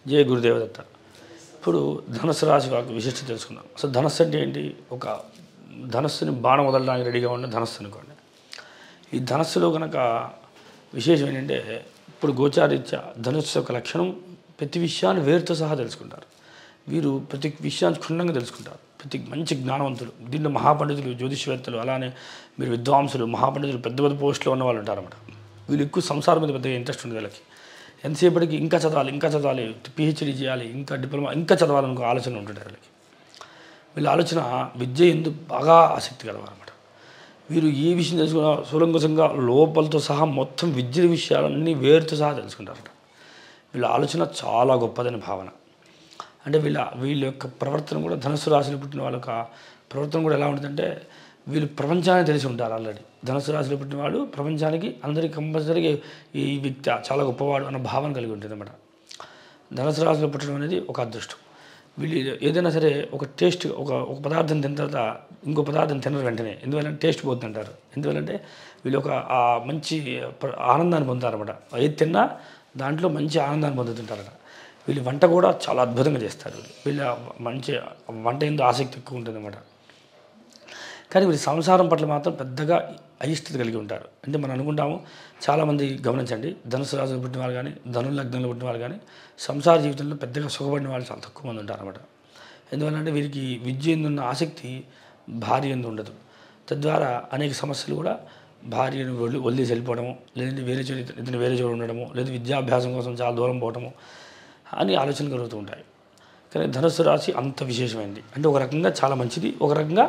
జయ గురుదేవదత్త. ఇప్పుడు ధనుసు రాశి వారికి విశిష్టత తెలుసుకుందాం. అసలు ధనస్సు అంటే ఏంటి? ఒక ధనస్సుని బాణం వదలడానికి రెడీగా ఉన్న ధనస్సు అనుకోండి. ఈ ధనస్సులో కనుక విశేషం ఏంటంటే, ఇప్పుడు గోచారీత్యా ధనుస్సు యొక్క లక్షణం ప్రతి విషయాన్ని వేరుతో సహా తెలుసుకుంటారు. వీరు ప్రతి విషయాన్ని క్షుణ్ణంగా తెలుసుకుంటారు. ప్రతి మంచి జ్ఞానవంతులు, దీంట్లో మహాపండితులు, జ్యోతిష్వేత్తలు, అలానే మీరు విద్వాంసులు, మహాపండితులు, పెద్ద పెద్ద పోస్టులో ఉన్న వాళ్ళు ఉంటారన్నమాట. వీళ్ళు ఎక్కువ సంసారం మీద పెద్దగా ఇంట్రెస్ట్ ఉంది వీళ్ళకి. ఎంతసేపటికి ఇంకా చదవాలి, పిహెచ్డీ చేయాలి, ఇంకా డిప్లొమా, ఇంకా చదవాలనుకో ఆలోచన ఉంటుంటారు వీళ్ళకి. వీళ్ళ ఆలోచన విద్య ఎందుకు బాగా ఆసక్తి కలవారన్నమాట. వీరు ఏ విషయం తెలుసుకున్నా సులంఘంగా లోపలతో సహా మొత్తం విద్య విషయాలన్నీ వేరుతో సహా తెలుసుకుంటారట. వీళ్ళ ఆలోచన చాలా గొప్పదని భావన. అంటే వీళ్ళ యొక్క ప్రవర్తన కూడా, ధనుస్సు రాశిలో పుట్టిన వాళ్ళ యొక్క ప్రవర్తన కూడా ఎలా ఉంటుందంటే, వీళ్ళు ప్రపంచాన్ని తెలిసి ఉంటారు ఆల్రెడీ. ధనుస్సు రాశిలో పుట్టిన వాళ్ళు ప్రపంచానికి, అందరికీ కంపల్సరీగా ఈ వ్యక్తి చాలా గొప్పవాడు అన్న భావన కలిగి ఉంటుంది అన్నమాట. ధనుస్సు రాశిలో పుట్టడం అనేది ఒక అదృష్టం. వీళ్ళు ఏదైనా సరే ఒక టేస్ట్, ఒక పదార్థం తిన్న తర్వాత ఇంకో పదార్థం తినరు వెంటనే. ఎందువల్లంటే టేస్ట్ పోతుంటారు. ఎందువల్లంటే వీళ్ళు ఒక మంచి ఆనందాన్ని పొందుతారన్నమాట. ఏది తిన్నా దాంట్లో మంచి ఆనందాన్ని పొందుతుంటారట. వీళ్ళు వంట కూడా చాలా అద్భుతంగా చేస్తారు. వీళ్ళ మంచి వంట ఎంతో ఆసక్తి ఎక్కువ ఉంటుందన్నమాట. కానీ వీళ్ళు సంసారం పట్ల మాత్రం పెద్దగా అయిష్టత కలిగి ఉంటారు. అంటే మనం అనుకుంటాము, చాలామంది గమనించండి, ధనుసు రాశిలో పుట్టిన వాళ్ళు కానీ, ధను లగ్నంలో పుట్టిన వాళ్ళు కానీ సంసార జీవితంలో పెద్దగా సుఖపడిన వాళ్ళు చాలా తక్కువ మంది ఉంటారు అన్నమాట. ఎందువల్లంటే వీరికి విద్య ఎందున్న ఆసక్తి భార్య ఎందు ఉండదు. తద్వారా అనేక సమస్యలు కూడా భార్యను వదిలేసి వెళ్ళిపోవడము, లేదంటే ఇతను వేరే చోటు ఉండడము, లేదా విద్యాభ్యాసం కోసం చాలా దూరం పోవడము అని ఆలోచనలు కలుగుతూ ఉంటాయి. కానీ ధనుస్సు రాశి అంత విశేషమైంది. అంటే ఒక రకంగా చాలా మంచిది, ఒక రకంగా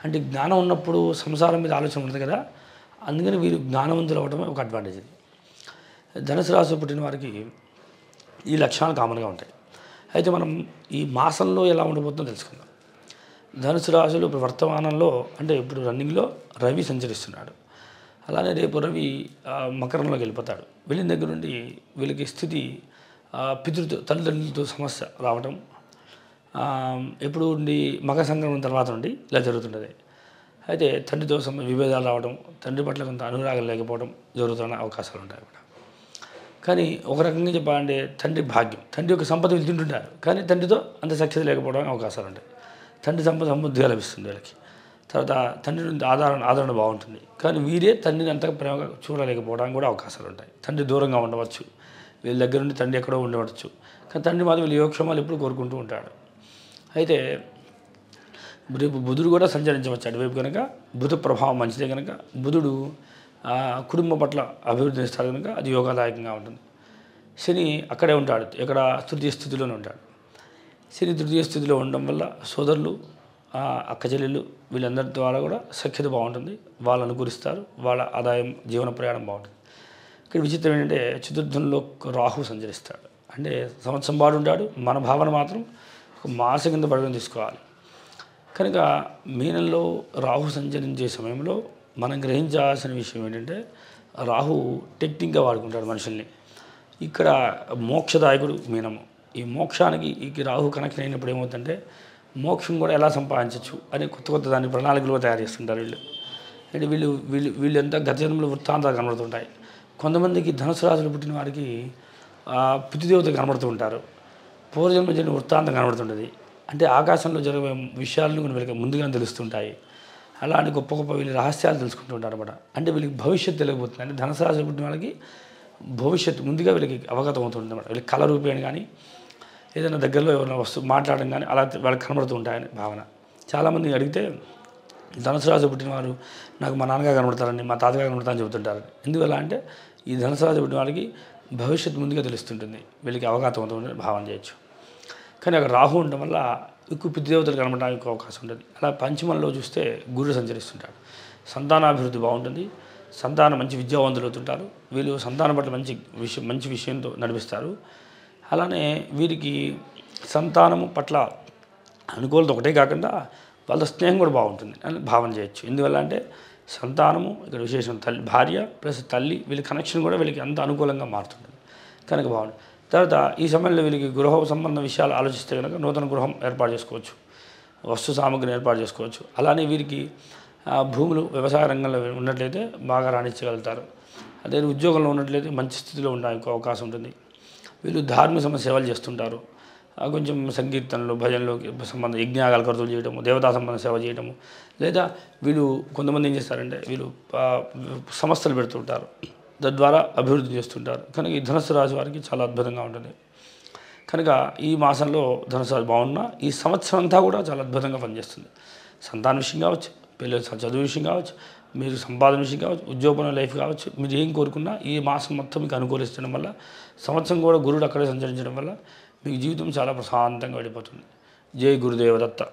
అంటే జ్ఞానం ఉన్నప్పుడు సంసారం మీద ఆలోచన ఉంటుంది కదా, అందుకని వీరు జ్ఞానవంతులు అవ్వడమే ఒక అడ్వాంటేజ్ ఇది. ధనుసు రాశిలో పుట్టిన వారికి ఈ లక్షణాలు కామన్గా ఉంటాయి. అయితే మనం ఈ మాసంలో ఎలా ఉండబోతుందో తెలుసుకుందాం. ధనుసు రాశిలో ఇప్పుడు వర్తమానంలో, అంటే ఇప్పుడు రన్నింగ్లో రవి సంచరిస్తున్నాడు. అలానే రేపు రవి మకరంలోకి వెళ్ళిపోతాడు. వెళ్ళిన దగ్గర నుండి వీళ్ళకి స్థితి తల్లిదండ్రులతో సమస్య రావడం, ఎప్పుడు ఉండి మకర సంక్రమణ తర్వాత నుండి ఇలా జరుగుతుంటుంది. అయితే తండ్రితో విభేదాలు రావడం, తండ్రి పట్ల కొంత అనురాగం లేకపోవడం జరుగుతున్న అవకాశాలు ఉంటాయి అన్నమాట. కానీ ఒక రకంగా చెప్పాలంటే తండ్రి భాగ్యం, తండ్రి యొక్క సంపద వీళ్ళు తింటుంటారు, కానీ తండ్రితో అంత సఖ్యత లేకపోవడం అవకాశాలు ఉంటాయి. తండ్రి సంపద సమృద్ధిగా లభిస్తుంది వీళ్ళకి. తర్వాత తండ్రి నుండి ఆదరణ బాగుంటుంది, కానీ వీరే తండ్రిని అంతగా ప్రేమగా చూడలేకపోవడానికి కూడా అవకాశాలు ఉంటాయి. తండ్రి దూరంగా ఉండవచ్చు, వీళ్ళ దగ్గర నుండి తండ్రి ఎక్కడో ఉండవచ్చు, కానీ తండ్రి మాత్రం వీళ్ళ యోగక్షేమాలు ఎప్పుడు కోరుకుంటూ ఉంటాడు. అయితే రేపు బుధుడు కూడా సంచరించవచ్చు అటువైపు కనుక, బుధ ప్రభావం మంచిదే కనుక, బుధుడు కుటుంబం పట్ల అభివృద్ధిని ఇస్తాడు కనుక అది యోగాదాయకంగా ఉంటుంది. శని అక్కడే ఉంటాడు, ఇక్కడ తృతీయ స్థితిలోనే ఉంటాడు. శని తృతీయ స్థితిలో ఉండడం వల్ల సోదరులు, అక్క చెల్లెళ్ళు వీళ్ళందరి ద్వారా కూడా సఖ్యత బాగుంటుంది, వాళ్ళు అనుకూలిస్తారు, వాళ్ళ ఆదాయం, జీవన ప్రయాణం బాగుంటుంది. ఇక్కడ విచిత్రం ఏంటంటే చతుర్థంలో రాహు సంచరిస్తాడు. అంటే సంవత్సరం పాటు ఉంటాడు, మన భావన మాత్రం ఒక మాసం కింద పడుకొని తీసుకోవాలి. కనుక మీనంలో రాహు సంచరించే సమయంలో మనం గ్రహించాల్సిన విషయం ఏంటంటే, రాహు టెక్నిక్గా వాడుకుంటాడు మనుషుల్ని. ఇక్కడ మోక్షదాయకుడు మీనము. ఈ మోక్షానికి ఈ రాహు కనెక్షన్ అయినప్పుడు ఏమవుతుందంటే, మోక్షం కూడా ఎలా సంపాదించవచ్చు అని కొత్త దాని ప్రణాళికలు తయారు చేస్తుంటారు వీళ్ళు. అంటే వీళ్ళు ఎంత గత జన్మలో వృత్తాంతాలు కనబడుతుంటాయి. కొంతమందికి ధనుసు రాశిలో పుట్టిన వారికి పితృదేవత కనబడుతూ ఉంటారు, పూర్వజన్మ జరిగిన వృత్తాంతం కనబడుతుంటుంది. అంటే ఆకాశంలో జరిగే విషయాలను వీళ్ళకి ముందుగానే తెలుస్తుంటాయి. అలాంటి గొప్ప గొప్ప వీళ్ళు రహస్యాలు తెలుసుకుంటూ ఉంటారు అన్నమాట. అంటే వీళ్ళకి భవిష్యత్తు తెలియబోతుంది. అంటే ధనుసు రాశిలో పుట్టిన వాళ్ళకి భవిష్యత్తు ముందుగా వీళ్ళకి అవగతం అవుతుంది అన్నమాట. వీళ్ళకి కళ రూపేణ కానీ, ఏదైనా దగ్గరలో ఎవరైనా వస్తువు మాట్లాడడం కానీ అలా వాళ్ళకి కనబడుతూ ఉంటాయని భావన. చాలామంది అడిగితే ధనుసు రాశిలో పుట్టిన వారు నాకు మా నాన్నగా కనబడతారని, మా తాతగా కనబడతారని చెబుతుంటారు. ఎందువల్ల అంటే ఈ ధనుసు రాశిలో పుట్టిన వాళ్ళకి భవిష్యత్తు ముందుగా తెలుస్తుంటుంది, వీళ్ళకి అవగాహన అవుతుందని భావన చేయొచ్చు. కానీ అక్కడ రాహు ఉండడం వల్ల ఎక్కువ పితృదేవతలు కనబడడానికి అవకాశం ఉంటుంది. అలా పంచమంలో చూస్తే గురుడు సంచరిస్తుంటాడు. సంతానాభివృద్ధి బాగుంటుంది, సంతానం మంచి విద్యావంతులు అవుతుంటారు, వీళ్ళు సంతానం పట్ల మంచి విషయంతో నడిపిస్తారు. అలానే వీరికి సంతానము పట్ల అనుకూలత ఒకటే కాకుండా వాళ్ళ స్నేహం కూడా బాగుంటుంది అని భావన చేయొచ్చు. ఎందువల్ల అంటే సంతానము ఇక్కడ విశేషం, భార్య ప్లస్ తల్లి, వీళ్ళ కనెక్షన్ కూడా వీళ్ళకి అంత అనుకూలంగా మారుతుంటుంది కనుక బాగుంటుంది. తర్వాత ఈ సమయంలో వీళ్ళకి గృహ సంబంధ విషయాలు ఆలోచిస్తే కనుక నూతన గృహం ఏర్పాటు చేసుకోవచ్చు, వస్తు సామగ్రిని ఏర్పాటు చేసుకోవచ్చు. అలానే వీరికి భూములు వ్యవసాయ రంగంలో ఉన్నట్లయితే బాగా రాణించగలుగుతారు. అదే ఉద్యోగంలో ఉన్నట్లయితే మంచి స్థితిలో ఉండడానికి అవకాశం ఉంటుంది. వీళ్ళు ధార్మిక సేవలు చేస్తుంటారు. కొంచెం సంకీర్తనలు, భజనలు సంబంధ యజ్ఞయాగాలు ఖర్చులు చేయడము, దేవతా సంబంధ సేవ చేయడము, లేదా వీళ్ళు కొంతమంది ఏం చేస్తారంటే వీళ్ళు సంస్థలు పెడుతుంటారు, తద్వారా అభివృద్ధి చేస్తుంటారు. కనుక ఈ ధనుస్సు రాశి వారికి చాలా అద్భుతంగా ఉంటుంది. కనుక ఈ మాసంలో ధనుసు రాశి బాగున్నా ఈ సంవత్సరం అంతా కూడా చాలా అద్భుతంగా పనిచేస్తుంది. సంతాన విషయం కావచ్చు, పిల్లల చదువు విషయం కావచ్చు, మీరు సంపాదన విషయం కావచ్చు, ఉద్యోగం లైఫ్ కావచ్చు, మీరు ఏం కోరుకున్నా ఈ మాసం మొత్తం మీకు అనుకూలించడం వల్ల, సంవత్సరం కూడా గురుడు అక్కడే సంచరించడం వల్ల మీకు జీవితం చాలా ప్రశాంతంగా వెళ్ళిపోతుంది. జై గురుదేవ దత్త.